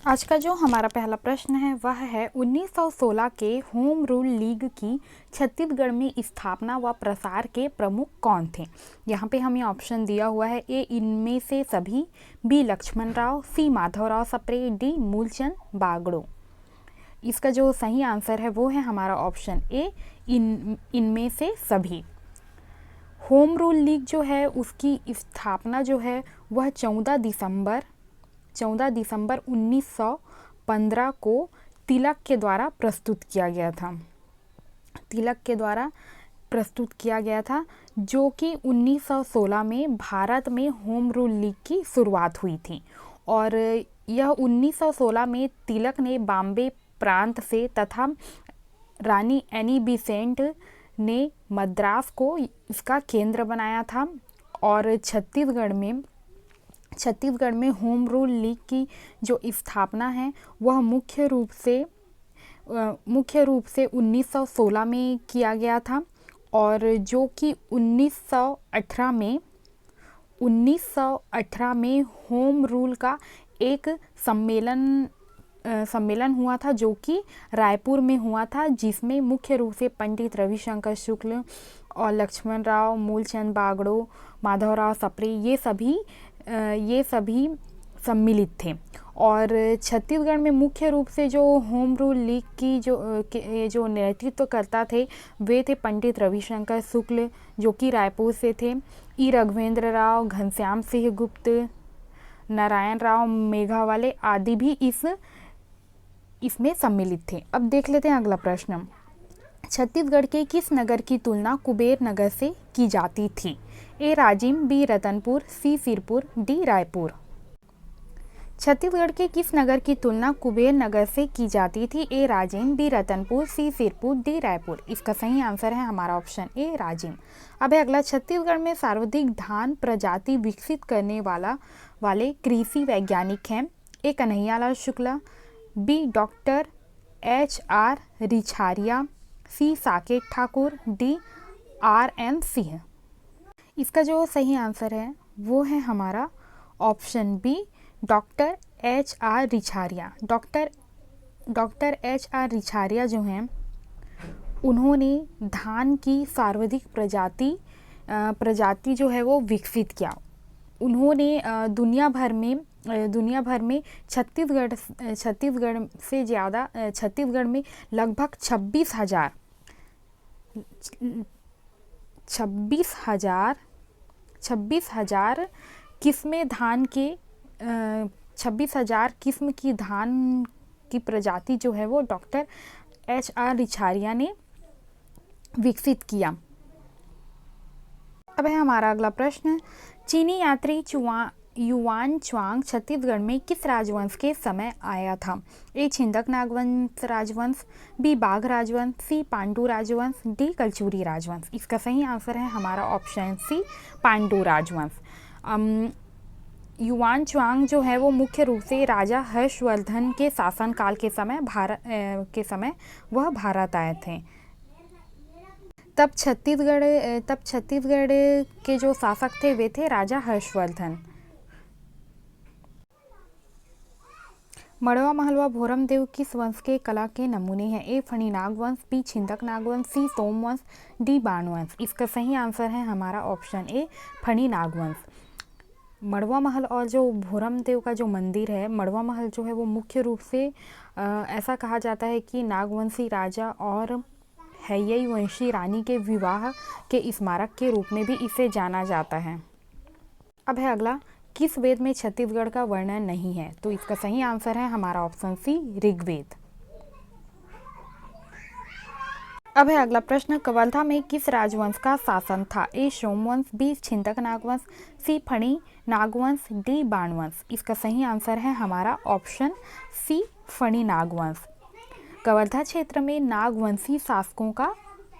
आज का जो हमारा पहला प्रश्न है वह है 1916 के होम रूल लीग की छत्तीसगढ़ में स्थापना व प्रसार के प्रमुख कौन थे। यहाँ पे हमें ऑप्शन दिया हुआ है ए इनमें से सभी, बी लक्ष्मण राव, सी माधवराव सप्रे, डी मूलचंद बागड़ो। इसका जो सही आंसर है वो है हमारा ऑप्शन ए इनमें से सभी। होम रूल लीग जो है उसकी स्थापना जो है वह 14 दिसंबर 1915 को तिलक के द्वारा प्रस्तुत किया गया था जो कि 1916 में भारत में होम रूल लीग की शुरुआत हुई थी। और यह 1916 में तिलक ने बॉम्बे प्रांत से तथा रानी एनी बेसेंट ने मद्रास को इसका केंद्र बनाया था। और छत्तीसगढ़ में होम रूल लीग की जो स्थापना है वह मुख्य रूप से 1916 में किया गया था। और जो कि 1918 में होम रूल का एक सम्मेलन हुआ था जो कि रायपुर में हुआ था, जिसमें मुख्य रूप से पंडित रविशंकर शुक्ल और लक्ष्मण राव, मूलचंद बागड़ो, माधवराव सप्रे ये सभी सम्मिलित थे। और छत्तीसगढ़ में मुख्य रूप से जो होम रूल लीग की जो नेतृत्व करता थे वे थे पंडित रविशंकर शुक्ल जो कि रायपुर से थे, ई राघवेंद्र राव, घनश्याम सिंह गुप्त, नारायण राव मेघावाले आदि भी इसमें सम्मिलित थे। अब देख लेते हैं अगला प्रश्न। छत्तीसगढ़ के किस नगर की तुलना कुबेर नगर से की जाती थी। ए राजिम, बी रतनपुर, सी सिरपुर, डी रायपुर। छत्तीसगढ़ के किस नगर की तुलना कुबेर नगर से की जाती थी। ए राजिम, बी रतनपुर, सी सिरपुर, डी रायपुर। इसका सही आंसर है हमारा ऑप्शन ए राजिम। अब है अगला। छत्तीसगढ़ में सर्वाधिक धान प्रजाति विकसित करने वाले कृषि वैज्ञानिक हैं। A Kanhaiyalal Shukla, B doctor HR Richharia, C Saket Thakur, D RN Singh. इसका जो सही आंसर है वो है हमारा option B doctor HR Richharia. Doctor HR Richharia जो हैं उन्होंने धान की सर्वाधिक प्रजाति जो है वो विकसित किया। उन्होंने दुनिया भर में छत्तीसगढ़ में लगभग 26,000 किस्में धान के 26,000 किस्म की धान की प्रजाति जो है वो डॉक्टर HR रिछारिया ने विकसित किया। अब है हमारा अगला प्रश्न। चीनी यात्री युआन च्वांग छत्तीसगढ़ में किस राजवंश के समय आया था। ए छिंदक नागवंश राजवंश, बी बाघ राजवंश, सी पांडु राजवंश, डी कलचुरी राजवंश। इसका सही आंसर है हमारा ऑप्शन सी पांडु राजवंश। युआन च्वांग जो है वो मुख्य रूप से राजा हर्षवर्धन के शासनकाल के समय वह भारत आए थे। तब छत्तीसगढ़ के जो शासक थे वे थे राजा हर्षवर्धन। मड़वा महलवा भोरम देव किस वंश के कला के नमूने हैं। ए फणी नागवंश, बी छिंदक नागवंश, सी सोमवंश, डी बाणवंश। इसका सही आंसर है हमारा ऑप्शन ए फणी नागवंश। मड़वा महल और जो भोरम देव का जो मंदिर है, मड़वा महल जो है वो मुख्य रूप से ऐसा कहा जाता है कि नागवंशी राजा और हैयई वंशी रानी के विवाह के स्मारक के रूप में भी इसे जाना जाता है। अब है अगला। किस वेद में छत्तीसगढ़ का वर्णन नहीं है। तो इसका सही आंसर है हमारा ऑप्शन सी ऋग्वेद। अब है अगला प्रश्न। कवर्धा में किस राजवंश का शासन था। ए सोमवंश, बी छिंदक नागवंश, सी फणी नागवंश, डी बाणवंश। इसका सही आंसर है हमारा ऑप्शन सी फणी नागवंश। कवर्धा क्षेत्र में नागवंशी शासकों का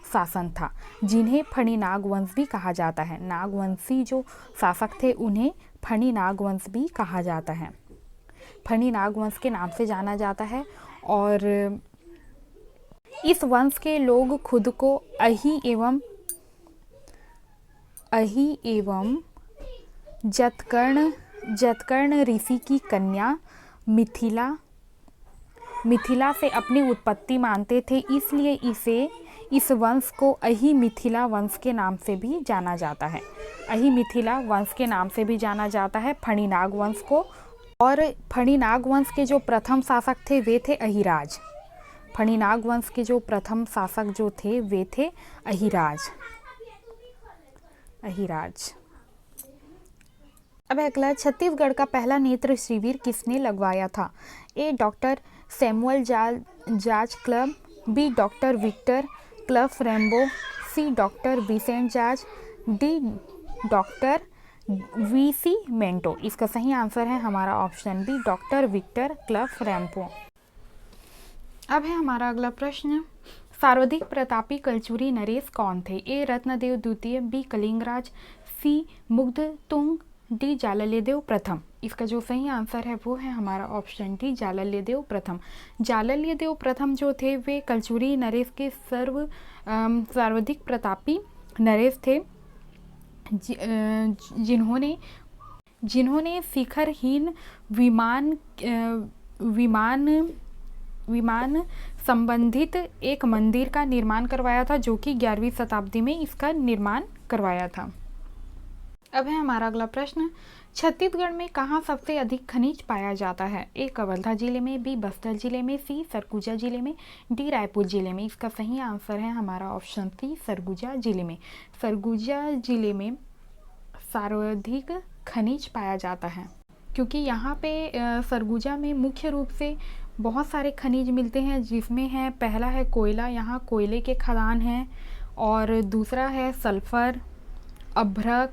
शासन था जिन्हें फणी नागवंश भी कहा जाता है। नागवंशी जो शासक थे उन्हें फणी नागवंश भी कहा जाता है, फणी नागवंश के नाम से जाना जाता है। और इस वंश के लोग खुद को अहि एवं जतकर्ण ऋषि की कन्या मिथिला मिथिला से अपनी उत्पत्ति मानते थे, इसलिए इस वंश को अहि मिथिला वंश के नाम से भी जाना जाता है। अहि मिथिला वंश के नाम से भी जाना जाता है फणिनाग वंश को। और फणिनाग वंश के जो प्रथम शासक थे वे थे अहिराज। फणिनाग वंश के जो प्रथम शासक जो थे वे थे अहिराज। अब अगला, छत्तीसगढ़ का पहला नेत्र शिविर किसने लगवाया था? A doctor Samuel George Club, B doctor Victor Club Rambo, C doctor Vincent George, D doctor VC Mento. इसका सही आंसर है हमारा option B doctor Victor Club Rambo. अब है हमारा अगला प्रश्न, सर्वाधिक प्रतापी कलचुरी नरेश कौन थे? ए रत्नदेव द्वितीय, बी कलिंगराज, सी मुग्धतुंग, डी जालल्यदेव प्रथम। इसका जो सही आंसर है वो है हमारा ऑप्शन डी जालल्यदेव प्रथम। जालल्यदेव प्रथम जो थे वे कलचुरी नरेश के सर्वाधिक प्रतापी नरेश थे, जिन्होंने शिखरहीन विमान संबंधित एक मंदिर का निर्माण करवाया था, जो कि 11वीं शताब्दी में इसका निर्माण करवाया था। अब है हमारा अगला प्रश्न, छत्तीसगढ़ में कहाँ सबसे अधिक खनिज पाया जाता है? ए कवर्धा जिले में, बी बस्तर जिले में, सी सरगुजा जिले में, डी रायपुर जिले में। इसका सही आंसर है हमारा ऑप्शन सी सरगुजा जिले में। सरगुजा जिले में सर्वाधिक खनिज पाया जाता है, क्योंकि यहाँ पे सरगुजा में मुख्य रूप से बहुत सारे खनिज मिलते हैं, जिसमें है पहला है कोयला, यहाँ कोयले के खदान हैं, और दूसरा है सल्फर, अभ्रक,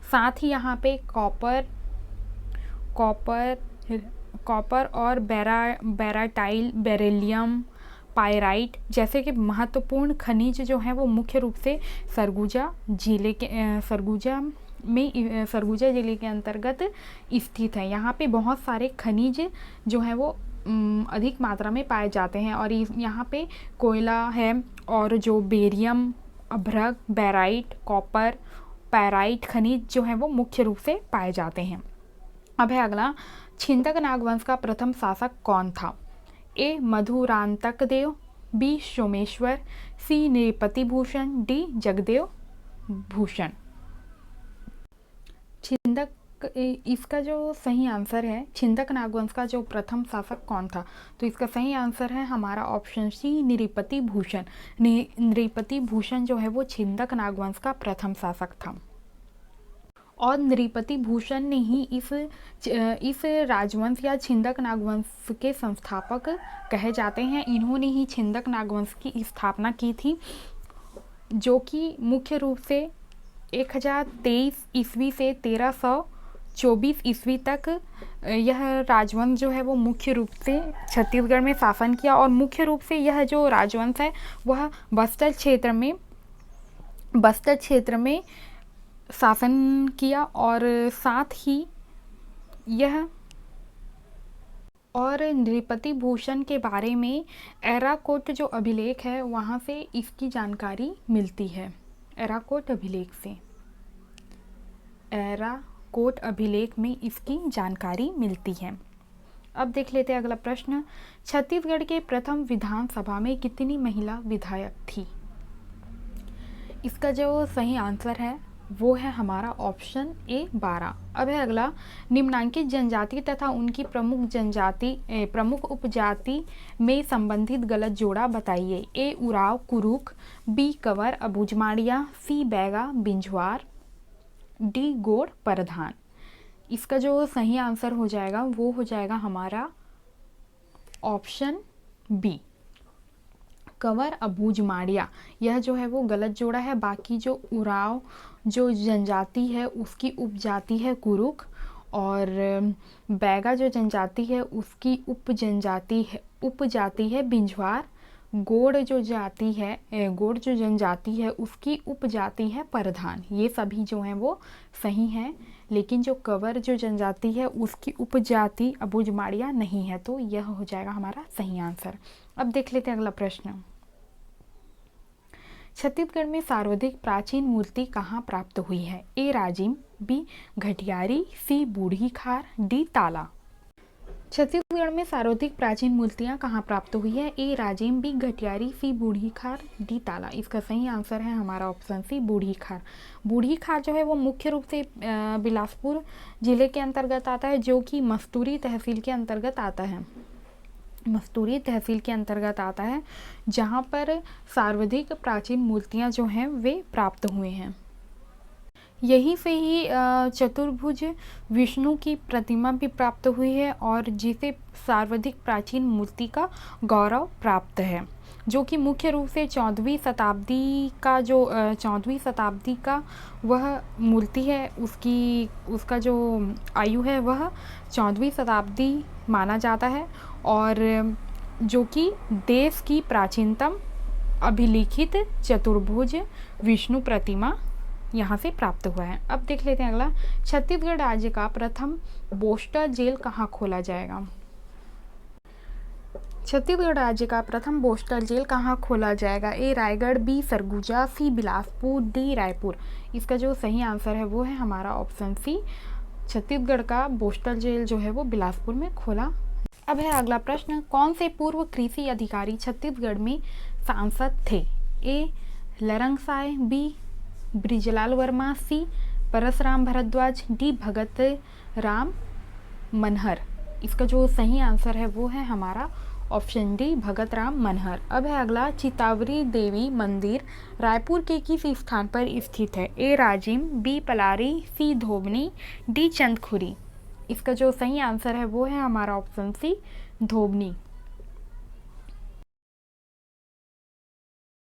साथ ही यहाँ पे कॉपर और बेराटाइल, बेरिलियम, पायराइट जैसे कि महत्वपूर्ण खनिज जो हैं वो मुख्य रूप से सरगुजा जिले के अंतर्गत स्थित है। यहाँ पे बहुत सारे खनिज जो हैं वो अधिक मात्रा में पाए जाते हैं, और यहाँ पे कोयला है, और जो बेरियम, अभ्रक, बेराइट, कॉपर, पैराइट खनिज जो है वो मुख्य रूप से पाए जाते हैं। अब है अगला, छिंदक नागवंश का प्रथम शासक कौन था? ए मधुरांतकदेव, बी सोमेश्वर, सी नृपति भूषण, डी जगदेव भूषण। छिंदक, इसका जो सही आंसर है, छिंदक नागवंश का जो प्रथम शासक कौन था? तो इसका सही आंसर है हमारा ऑप्शन सी नृपति भूषण। नृपति भूषण जो है वो छिंदक नागवंश का प्रथम शासक था, और नृपति भूषण ने ही इस राजवंश या छिंदक नागवंश के संस्थापक कहे जाते हैं। इन्होंने ही छिंदक नागवंश की स्थापना की थी, जो कि मुख्य रूप से 1023 ईस्वी से 1324 ईस्वी तक यह राजवंश जो है वो मुख्य रूप से छत्तीसगढ़ में शासन किया। और मुख्य रूप से यह जो राजवंश है वह बस्तर क्षेत्र में शासन किया, और साथ ही यह, और नृपति भूषण के बारे में एराकोट जो अभिलेख है वहाँ से इसकी जानकारी मिलती है। एराकोट अभिलेख में इसकी जानकारी मिलती है। अब देख लेते हैं अगला प्रश्न, छत्तीसगढ़ के प्रथम विधानसभा में कितनी महिला विधायक थी? इसका जो सही आंसर है वो है हमारा ऑप्शन ए 12। अब है अगला, निम्नांकित जनजाति तथा उनकी प्रमुख उपजाति में संबंधित गलत जोड़ा बताइए। ए उराव कुरुक, बी कंवर अबूझमाड़िया, सी बैगा बिंझवार, डी गोड़ परधान। इसका जो सही आंसर हो जाएगा वो हो जाएगा हमारा ऑप्शन बी कंवर अबूझमाड़िया। यह जो है वो गलत जोड़ा है। बाकी जो उराव जो जनजाति है उसकी उपजाति है कुरुक, और बैगा जो जनजाति है उसकी उपजाति है बिंझवार। गोड़ जो जनजाति है उसकी उपजाति है परधान। ये सभी जो हैं वो सही हैं, लेकिन जो कंवर जो जनजाति है उसकी उपजाति अबूझमाड़िया नहीं है, तो यह हो जाएगा हमारा सही आंसर। अब देख लेते हैं अगला प्रश्न, छत्तीसगढ़ में सर्वाधिक प्राचीन मूर्ति कहाँ प्राप्त हुई है? ए राजिम, बी घटियारी, सी बूढ़ी खार, डी ताला। छत्तीसगढ़ में सर्वाधिक प्राचीन मूर्तियां कहाँ प्राप्त हुई है? ए राजिम, बी घटियारी, सी बूढ़ी खार, डी ताला। इसका सही आंसर है हमारा ऑप्शन सी बूढ़ी खार। बूढ़ी खार जो है वो मुख्य रूप से बिलासपुर जिले के अंतर्गत आता है, जो कि मस्तूरी तहसील के अंतर्गत आता है। मस्तूरी तहसील के अंतर्गत आता है, जहाँ पर सर्वाधिक प्राचीन मूर्तियाँ जो हैं वे प्राप्त हुए हैं। यहीं से ही चतुर्भुज विष्णु की प्रतिमा भी प्राप्त हुई है और जिसे सर्वाधिक प्राचीन मूर्ति का गौरव प्राप्त है, जो कि मुख्य रूप से 14वीं शताब्दी का वह मूर्ति है। उसका जो आयु है वह 14वीं शताब्दी माना जाता है और जो कि देश की प्राचीनतम अभिलिखित चतुर्भुज विष्णु प्रतिमा यहाँ से प्राप्त हुआ है। अब देख लेते हैं अगला, छत्तीसगढ़ राज्य का प्रथम बोस्टर जेल कहाँ खोला जाएगा? छत्तीसगढ़ राज्य का प्रथम बोस्टर जेल कहाँ खोला जाएगा? ए रायगढ़, बी सरगुजा, सी बिलासपुर, डी रायपुर। इसका जो सही आंसर है वो है हमारा ऑप्शन सी, छत्तीसगढ़ का बोस्टर जेल जो है वो बिलासपुर में खोला। अब है अगला प्रश्न, कौन से पूर्व कृषि अधिकारी छत्तीसगढ़ में सांसद थे? ए लरंगसाय, बी ब्रिजलाल वर्मा, सी परसराम भारद्वाज, डी भगत राम मनहर। इसका जो सही आंसर है वो है हमारा ऑप्शन डी भगत राम मनहर। अब है अगला, चितावरी देवी मंदिर रायपुर के किस स्थान पर स्थित है? ए राजिम, बी पलारी, सी धोबनी, डी चंदखुरी। इसका जो सही आंसर है वो है हमारा ऑप्शन सी धोबनी।